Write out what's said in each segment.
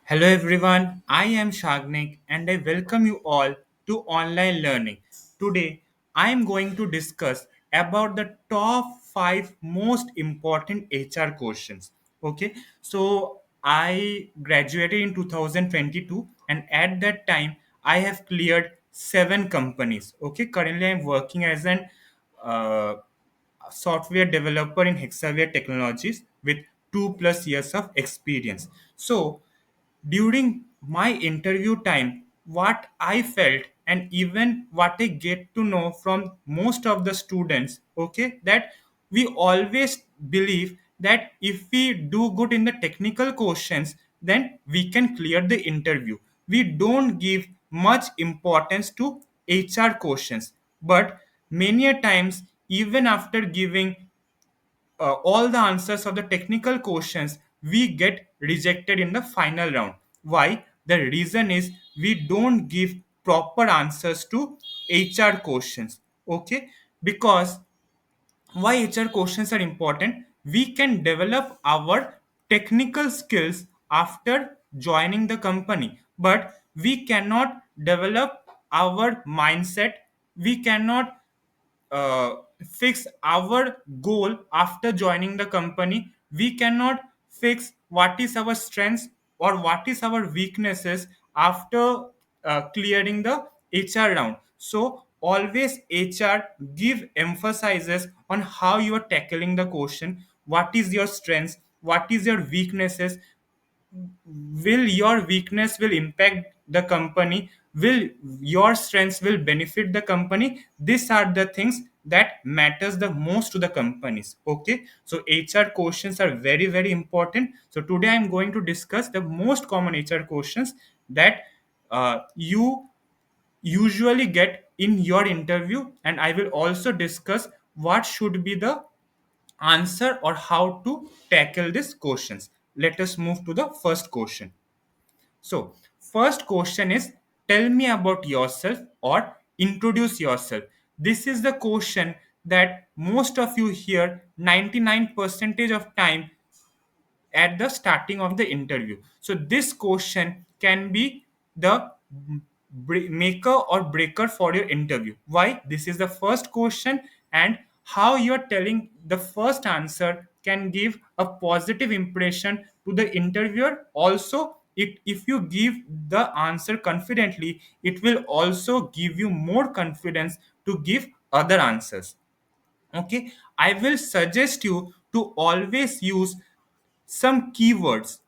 Hello everyone, I am Shagnik and I welcome you all to online learning. Today I am going to discuss about the top 5 most important HR questions. Okay, so I graduated in 2022 and at that time I have cleared 7 companies. Okay, currently I am working as an uh, software developer in Hexaware Technologies with 2 plus years of experience. So during my interview time, what I felt and even what I get to know from most of the students, okay, that we always believe that if we do good in the technical questions, then we can clear the interview. We don't give much importance to HR questions, but many a times, even after giving all the answers of the technical questions, we get rejected in the final round. Why? The reason is we don't give proper answers to HR questions. Okay, because why HR questions are important? We can develop our technical skills after joining the company, but we cannot develop our mindset. We cannot fix our goal after joining the company. We cannot fix what is our strengths or what is our weaknesses after clearing the HR round. So always HR give emphasizes on how you are tackling the question, what is your strengths, what is your weaknesses, will your weakness will impact the company, will your strengths will benefit the company. These are the things that matters the most to the companies. Okay, so HR questions are very very important. So today I'm going to discuss the most common HR questions that you usually get in your interview, and I will also discuss what should be the answer or how to tackle these questions. Let us move to the first question. So, first question is, tell me about yourself or introduce yourself. This is the question that most of you hear 99% of time at the starting of the interview. So this question can be the maker or breaker for your interview. Why? This is the first question, and how you are telling the first answer can give a positive impression to the interviewer. Also, if you give the answer confidently, it will also give you more confidence to give other answers. Okay, I will suggest you to always use some keywords,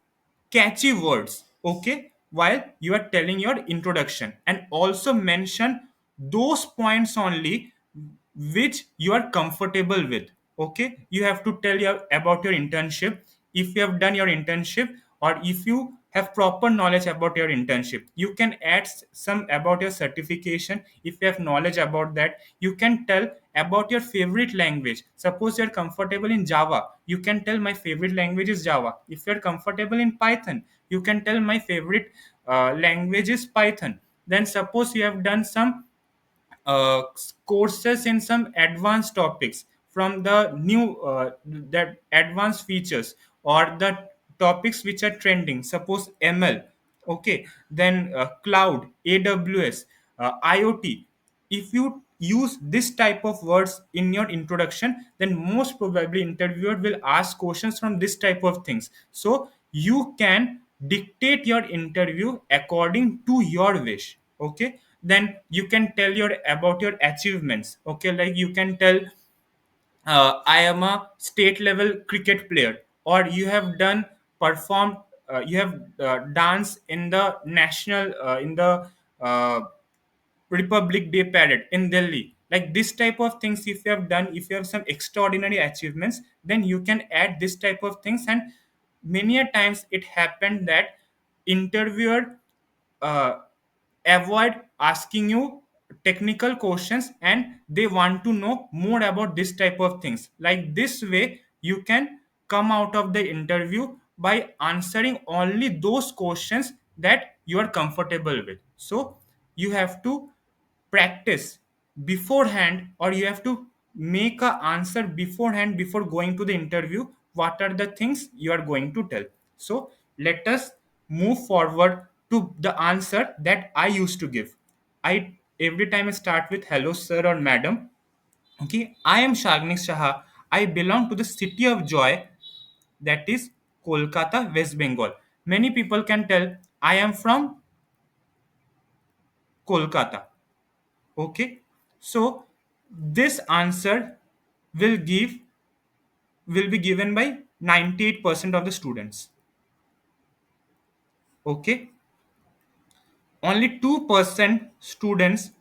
catchy words, okay, while you are telling your introduction, and also mention those points only which you are comfortable with. Okay, you have to tell your about your internship, if you have done your internship, or if you have proper knowledge about your internship. You can add some about your certification. If you have knowledge about that, you can tell about your favorite language. Suppose you're comfortable in Java, you can tell my favorite language is Java. If you're comfortable in Python, you can tell my favorite language is Python. Then suppose you have done some uh, courses in some advanced topics from the new that advanced features or the topics which are trending, suppose ML. Okay, then cloud, AWS, IoT. If you use this type of words in your introduction, then most probably interviewer will ask questions from this type of things. So you can dictate your interview according to your wish. Okay, then you can tell your about your achievements. Okay, like you can tell I am a state level cricket player, or you have done performed, you have danced in the national in the uh, Republic Day parade in Delhi. Like this type of things, if you have done, if you have some extraordinary achievements, then you can add this type of things. And many a times it happened that interviewer uh, avoid asking you technical questions, and they want to know more about this type of things. Like this way you can come out of the interview by answering only those questions that you are comfortable with. So you have to practice beforehand, or you have to make a answer beforehand before going to the interview, what are the things you are going to tell. So let us move forward to the answer that I used to give. I every time I start with hello sir or madam. Okay, I am Shagnik Shaha. I belong to the city of joy, that is Kolkata, West Bengal. Many people can tell I am from Kolkata. Okay, so this answer will give will be given by 98% of the students. Okay, only 2% students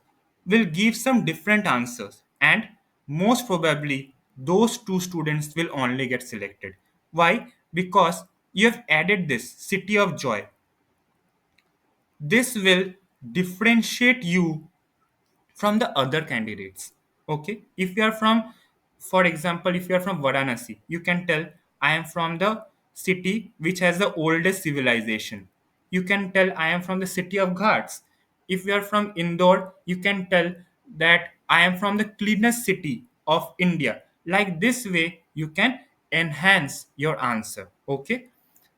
will give some different answers, and most probably those two students will only get selected. Why? Because you have added this city of joy. This will differentiate you from the other candidates. Okay, if you are from, for example, if you are from Varanasi, you can tell I am from the city which has the oldest civilization. You can tell I am from the city of Ghats. If you are from Indore, you can tell that I am from the cleanest city of India. Like this way you can enhance your answer. Okay,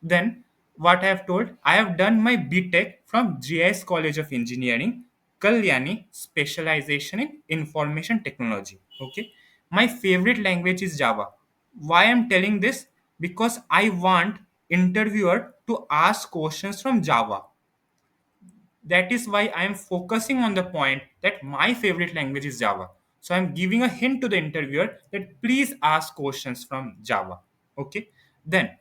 then, what I have told, I have done my BTech from GIS College of Engineering, Kalyani, specialization in information technology. Okay, my favorite language is Java. Why I'm telling this? Because I want interviewer to ask questions from Java. That is why I am focusing on the point that my favorite language is Java. So I'm giving a hint to the interviewer that please ask questions from Java. Okay, then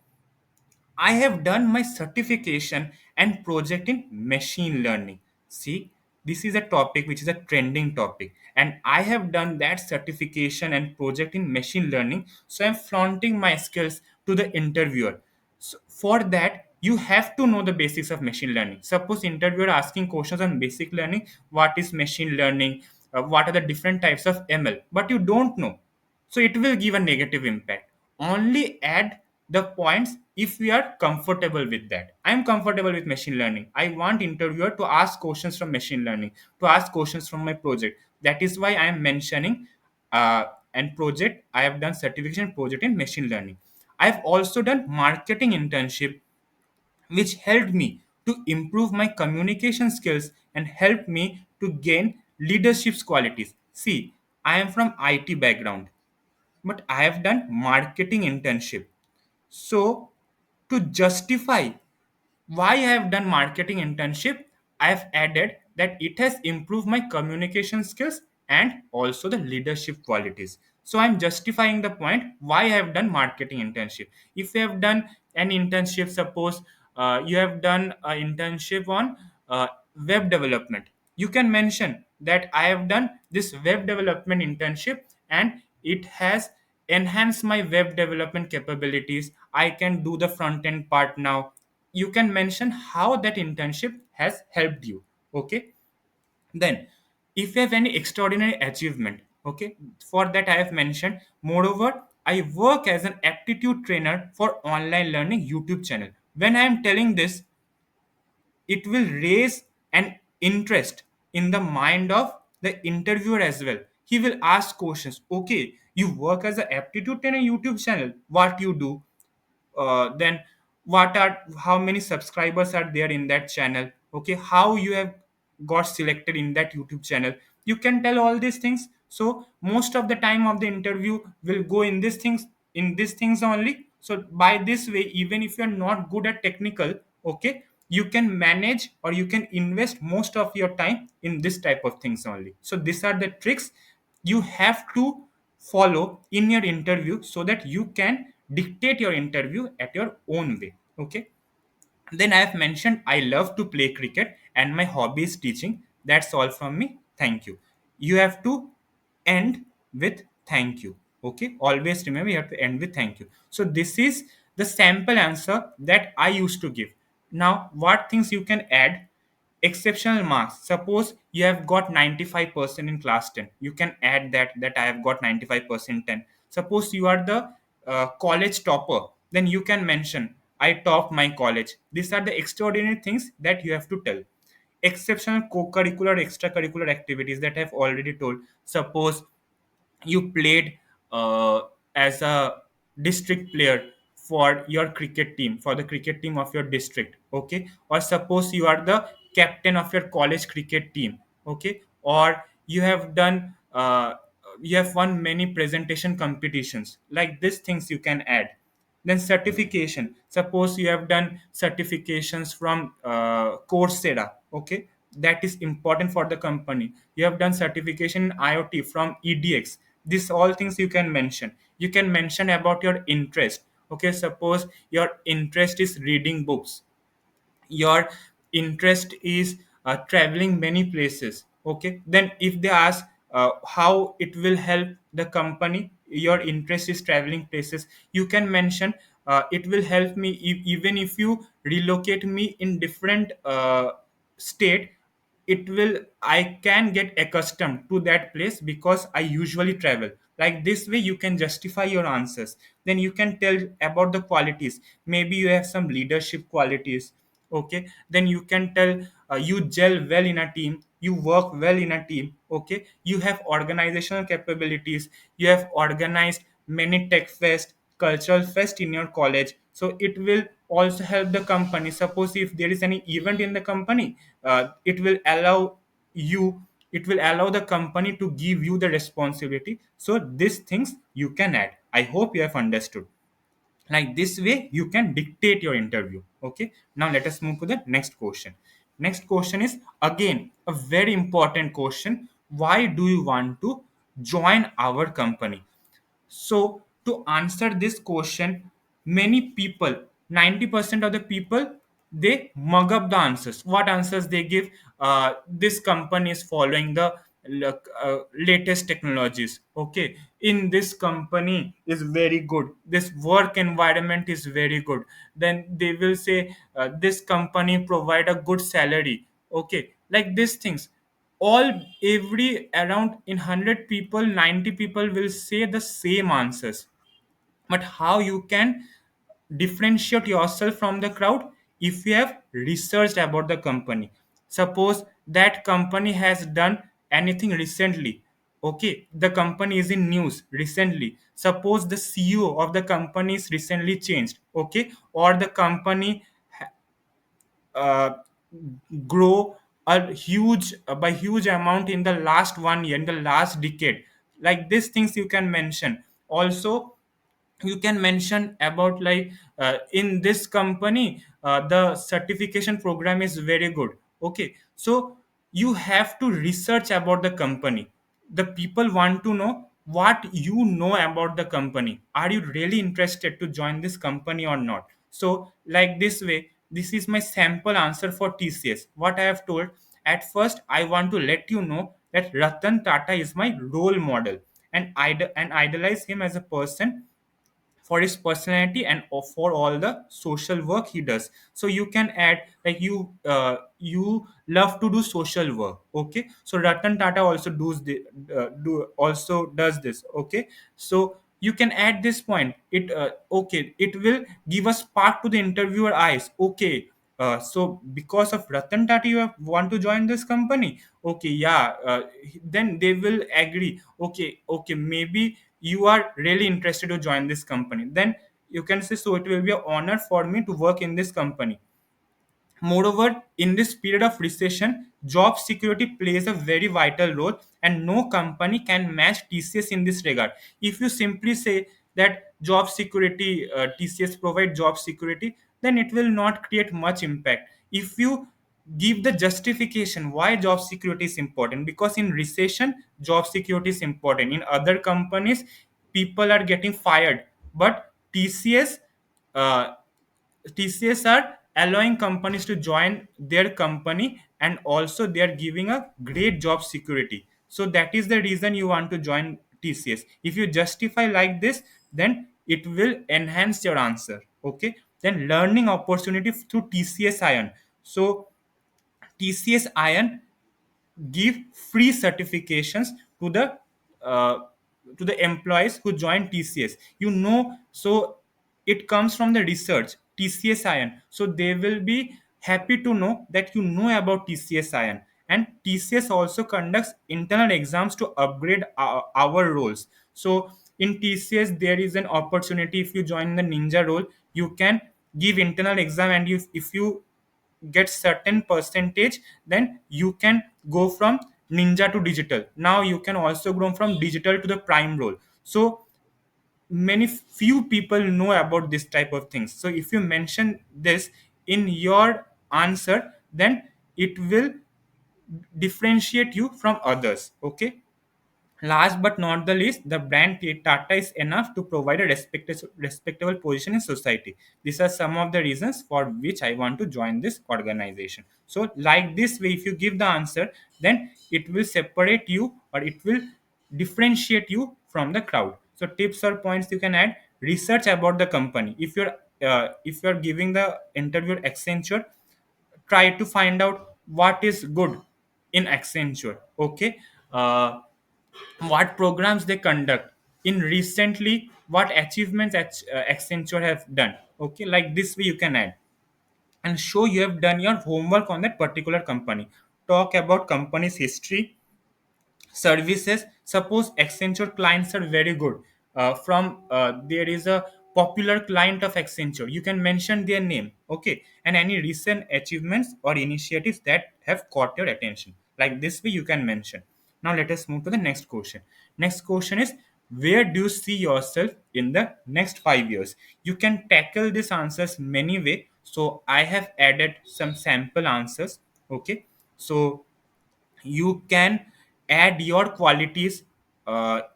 I have done my certification and project in machine learning. See, this is a topic which is a trending topic, and I have done that certification and project in machine learning. So I'm flaunting my skills to the interviewer. So for that, you have to know the basics of machine learning. Suppose interviewer asking questions on basic learning, what is machine learning, what are the different types of ML, but you don't know, so it will give a negative impact. Only add the points if we are comfortable with that. I am comfortable with machine learning. I want interviewer to ask questions from machine learning, to ask questions from my project. That is why I am mentioning and project. I have done certification project in machine learning. I have also done marketing internship, which helped me to improve my communication skills and helped me to gain leadership qualities. See, I am from IT background, but I have done marketing internship. So, to justify why I have done marketing internship, I have added that it has improved my communication skills and also the leadership qualities. So I'm justifying the point why I have done marketing internship. If you have done an internship, suppose you have done an internship on web development, you can mention that I have done this web development internship and it has enhanced my web development capabilities. I can do the front end part now. You can mention how that internship has helped you. Okay, then if you have any extraordinary achievement, okay, for that I have mentioned, moreover I work as an aptitude trainer for online learning YouTube channel. When I am telling this, it will raise an interest in the mind of the interviewer as well. He will ask questions. Okay, you work as an aptitude trainer YouTube channel, what you do, then what are, how many subscribers are there in that channel, okay, how you have got selected in that YouTube channel. You can tell all these things. So most of the time of the interview will go in these things, in these things only. So by this way, even if you're not good at technical, okay, you can manage or you can invest most of your time in this type of things only. So these are the tricks you have to follow in your interview so that you can dictate your interview at your own way. Okay, then I have mentioned I love to play cricket and my hobby is teaching. That's all from me. Thank you. You have to end with thank you. Okay, always remember you have to end with thank you. So this is the sample answer that I used to give. Now what things you can add? Exceptional marks. Suppose you have got 95% in class 10, you can add that I have got 95% 10. Suppose you are the college topper, then you can mention I topped my college. These are the extraordinary things that you have to tell. Exceptional co-curricular extracurricular activities, that I have already told. Suppose you played as a district player for your cricket team, for the cricket team of your district, okay, or suppose you are the captain of your college cricket team, okay, or you have done you have won many presentation competitions, like these things you can add. Then certification, suppose you have done certifications from Coursera, okay, that is important for the company. You have done certification in IoT from EDX. These all things you can mention. You can mention about your interest, okay, suppose your interest is reading books, your interest is traveling many places, okay, then if they ask how it will help the company, your interest is traveling places, you can mention it will help me even if you relocate me in different state, it will, I can get accustomed to that place because I usually travel. Like this way you can justify your answers. Then you can tell about the qualities, maybe you have some leadership qualities, okay, then you can tell you gel well in a team, you work well in a team, okay, you have organizational capabilities, you have organized many tech fest, cultural fest in your college, so it will also help the company. Suppose if there is any event in the company, it will allow you, it will allow the company to give you the responsibility. So these things you can add. I hope you have understood. Like this way you can dictate your interview, okay. Now let us move to the next question. Next question is again a very important question: why do you want to join our company? So, to answer this question, many people, 90% of the people, they mug up the answers. What answers they give? This company is following the latest technologies. Okay, in this company is very good. This work environment is very good. Then they will say this company provide a good salary. Okay, like these things all, every around in 100 people 90 people will say the same answers. But how you can differentiate yourself from the crowd? If you have researched about the company, suppose that company has done anything recently, okay, the company is in news recently, suppose the CEO of the company is recently changed, okay, or the company uh, grow a huge by huge amount in the last 1 year, in the last decade, like these things you can mention. Also you can mention about like in this company the certification program is very good, okay. So you have to research about the company. The people want to know what you know about the company. Are you really interested to join this company or not? So like this way, this is my sample answer for TCS. What I have told, at first I want to let you know that Ratan Tata is my role model, and and idolize him as a person for his personality and for all the social work he does. So you can add like you love to do social work, okay, so Ratan Tata also do also does this, okay. So you can add this point, it okay, it will give a spark to the interviewer eyes, okay. So because of Ratan Tata you want to join this company, okay, yeah, then they will agree, okay, okay, maybe you are really interested to join this company. Then you can say, so it will be an honor for me to work in this company. Moreover, in this period of recession, job security plays a very vital role, and no company can match TCS in this regard. If you simply say that job security, TCS provide job security, then it will not create much impact. If you give the justification why job security is important, because in recession job security is important. In other companies, people are getting fired, but uh, TCS are allowing companies to join their company, and also they are giving a great job security. So that is the reason you want to join TCS. If you justify like this, then it will enhance your answer. Okay. Then learning opportunity through TCS Ion. So TCS Ion give free certifications to uh, the employees who join TCS. You know, so it comes from the research TCS Ion. So they will be happy to know that you know about TCS Ion. And TCS also conducts internal exams to upgrade our roles. So in TCS there is an opportunity, if you join the ninja role, You can give internal exam, and if you get certain percentage, then you can go from ninja to digital. Now you can also grow from digital to the prime role. So many few people know about this type of things. So if you mention this in your answer, then it will differentiate you from others. Okay. Last but not the least, the brand Tata is enough to provide a respectable position in society. These are some of the reasons for which I want to join this organization. So, like this way, if you give the answer, then it will separate you, or it will differentiate you from the crowd. So, tips or points you can add: research about the company. If you're giving the interview at Accenture, try to find out what is good in Accenture. Okay. uh, what programs they conduct in recently, what achievements Accenture have done. Okay, like this way you can add and show you have done your homework on that particular company. Talk about company's history, services. Suppose Accenture clients are very good. From There is a popular client of Accenture, you can mention their name. Okay, and any recent achievements or initiatives that have caught your attention. Like this way you can mention. Now let us move to the next question. Next question is, where do you see yourself in the next 5 years? You can tackle these answers many way. So I have added some sample answers. Okay, so you can add your qualities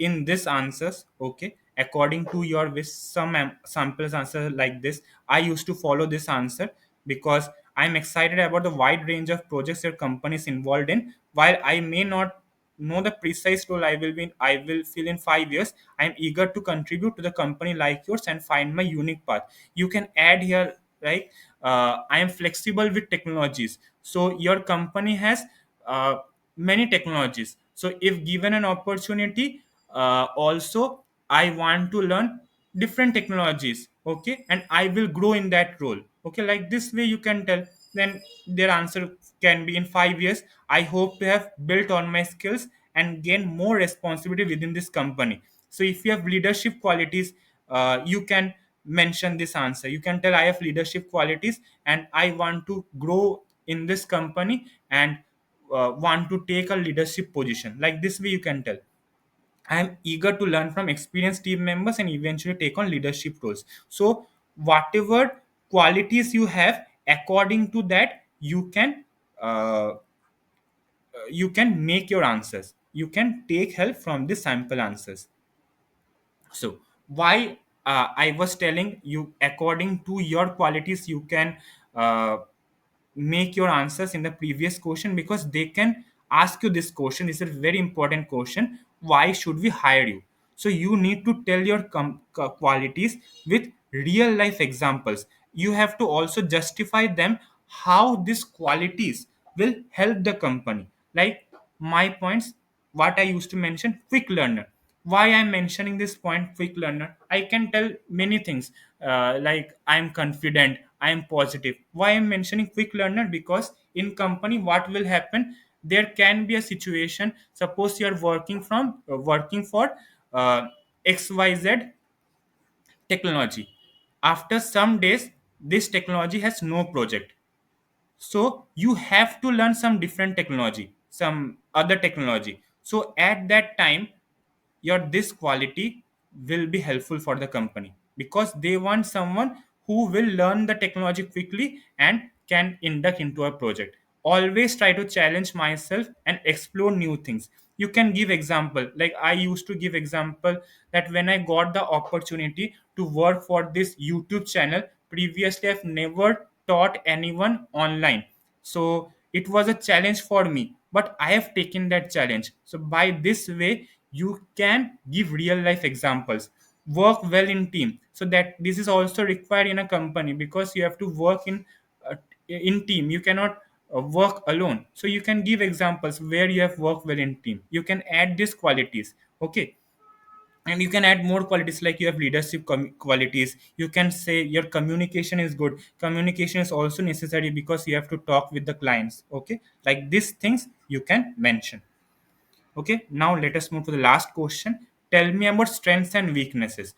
in this answers. Okay, according to your wish. Some samples answer like this. I used to follow this answer because I'm excited about the wide range of projects your company is involved in. While I may not know the precise role I will fill in 5 years, I'm eager to contribute to the company like yours and find my unique path. You can add here, like, I am flexible with technologies. So your company has uh, many technologies. So if given an opportunity, also I want to learn different technologies. Okay, and I will grow in that role. Okay, like this way you can tell. Then their answer can be, in 5 years I hope to have built on my skills and gain more responsibility within this company. So if you have leadership qualities, you can mention this answer. You can tell, I have leadership qualities and I want to grow in this company, and want to take a leadership position. Like this way you can tell, I am eager to learn from experienced team members and eventually take on leadership roles. So whatever qualities you have, according to that uh, you can make your answers. You can take help from the sample answers. So why I was telling you, according to your qualities you can uh, make your answers in the previous question, because they can ask you this question. This is a very important question: why should we hire you? So you need to tell your qualities with real life examples. You have to also justify them, how these qualities will help the company. Like my points, what I used to mention: quick learner. Why I'm mentioning this point, quick learner? I can tell many things, like I'm confident, I'm positive. Why I'm mentioning quick learner? Because in company what will happen, there can be a situation. Suppose you're working for uh, xyz technology. After some days, this technology has no project. So you have to learn some different technology, some other technology. So at that time, your this quality will be helpful for the company, because they want someone who will learn the technology quickly and can induct into a project. Always try to challenge myself and explore new things. You can give example, like I used to give example, that when I got the opportunity to work for this YouTube channel, previously I've never taught anyone online. So it was a challenge for me, but I have taken that challenge. So by this way you can give real life examples. Work well in team. So that this is also required in a company, because you have to work in team. You cannot work alone. So you can give examples where you have worked well in team. You can add these qualities. Okay, and you can add more qualities, like you have leadership qualities. You can say your communication is good. Communication is also necessary, because you have to talk with the clients. Okay, like these things you can mention. Okay, now let us move to the last question. Tell me about strengths and weaknesses.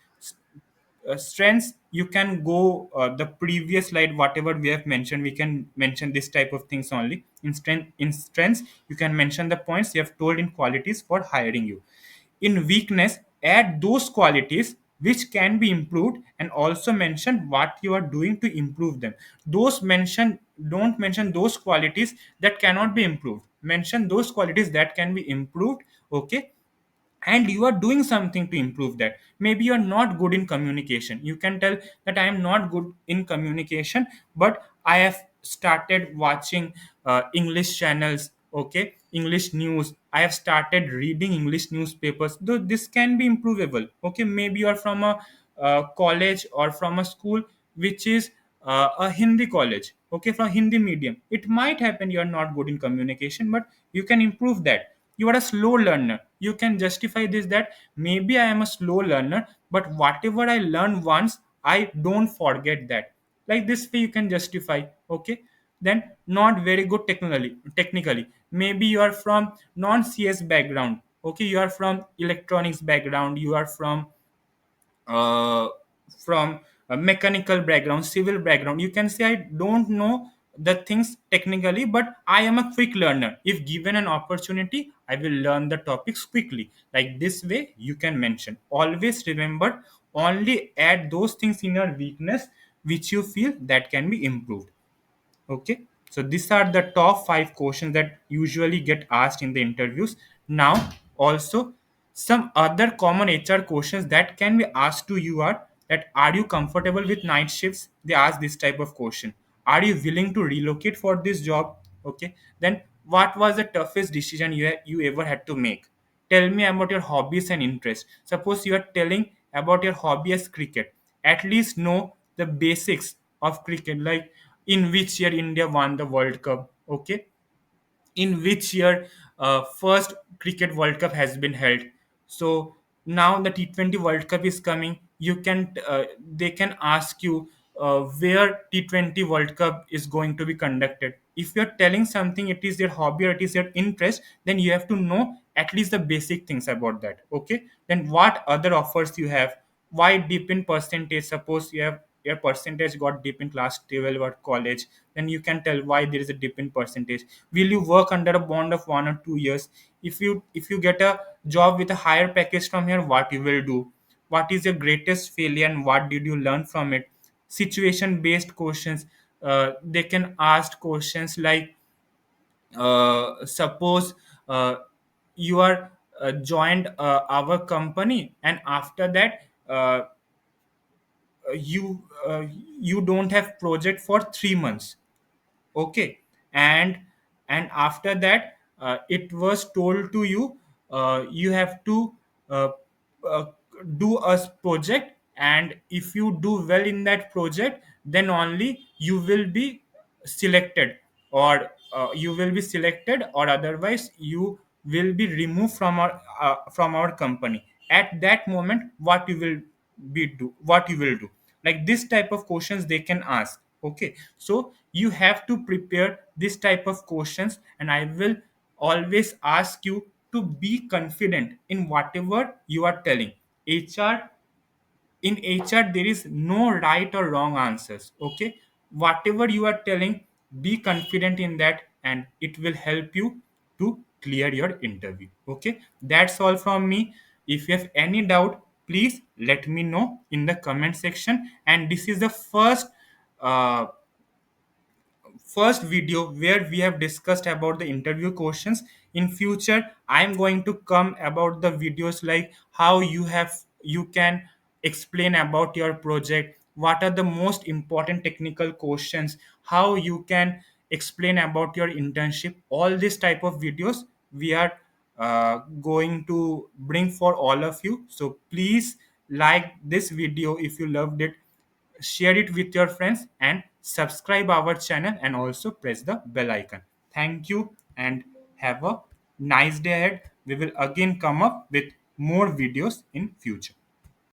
strengths, you can go the previous slide, whatever we have mentioned, we can mention this type of things only. In strengths you can mention the points you have told in qualities for hiring you. In weakness, add those qualities which can be improved, and also mention what you are doing to improve them. Those mention Don't mention those qualities that cannot be improved, mention those qualities that can be improved. Okay, and you are doing something to improve that. Maybe you are not good in communication, you can tell that I am not good in communication, but I have started watching English channels, okay, English news, I have started reading English newspapers, though this can be improvable. Okay, maybe you are from a college or from a school which is a Hindi college, okay, from Hindi medium. It might happen you are not good in communication, but you can improve that. You are a slow learner, you can justify this, that maybe I am a slow learner, but whatever I learn once, I don't forget that. Like this way you can justify. Okay, then not very good technically, maybe you are from non CS background, okay, you are from electronics background, you are uh, from a mechanical background, civil background, you can say I don't know the things technically, but I am a quick learner. If given an opportunity, I will learn the topics quickly. Like this way, you can mention. Always remember, only add those things in your weakness which you feel that can be improved. Okay, so these are the top 5 questions that usually get asked in the interviews. Now also, some other common HR questions that can be asked to you are that, are you comfortable with night shifts? They ask this type of question. Are you willing to relocate for this job? Okay, then what was the toughest decision you ever had to make? Tell me about your hobbies and interests. Suppose you are telling about your hobby as cricket, at least know the basics of cricket, like in which year India won the World Cup. Okay, in which year first cricket World Cup has been held. So now the T20 World Cup is coming. You can They can ask you where T20 World Cup is going to be conducted. If you're telling something, it is your hobby or it is your interest, then you have to know at least the basic things about that. Okay, then what other offers you have? Why dip in percentage? Suppose you have your percentage got dip in class 12 or college, then you can tell why there is a dip in percentage. Will you work under a bond of 1 or 2 years? If you get a job with a higher package from here, what you will do? What is your greatest failure and what did you learn from it? Situation based questions. They can ask questions like, suppose you are joined our company, and after that you don't have project for 3 months. Okay, and after that it was told to you, you have to uh, uh, do a project, and if you do well in that project, then only you will be selected, or you will be selected, or otherwise you will be removed from our company. At that moment, what you will do? Like this type of questions they can ask. Okay, so you have to prepare this type of questions, and I will always ask you to be confident in whatever you are telling. hr in HR there is no right or wrong answers. Okay, whatever you are telling, be confident in that, and it will help you to clear your interview. Okay, that's all from me. If you have any doubt, please let me know in the comment section. And this is the uh, first video where we have discussed about the interview questions. In future I am going to come about the videos like how you can explain about your project, what are the most important technical questions, how you can explain about your internship. All this type of videos we are going to bring for all of you. So please like this video if you loved it, share it with your friends, and subscribe our channel, and also press the bell icon. Thank you, and have a nice day ahead. We will again come up with more videos in future.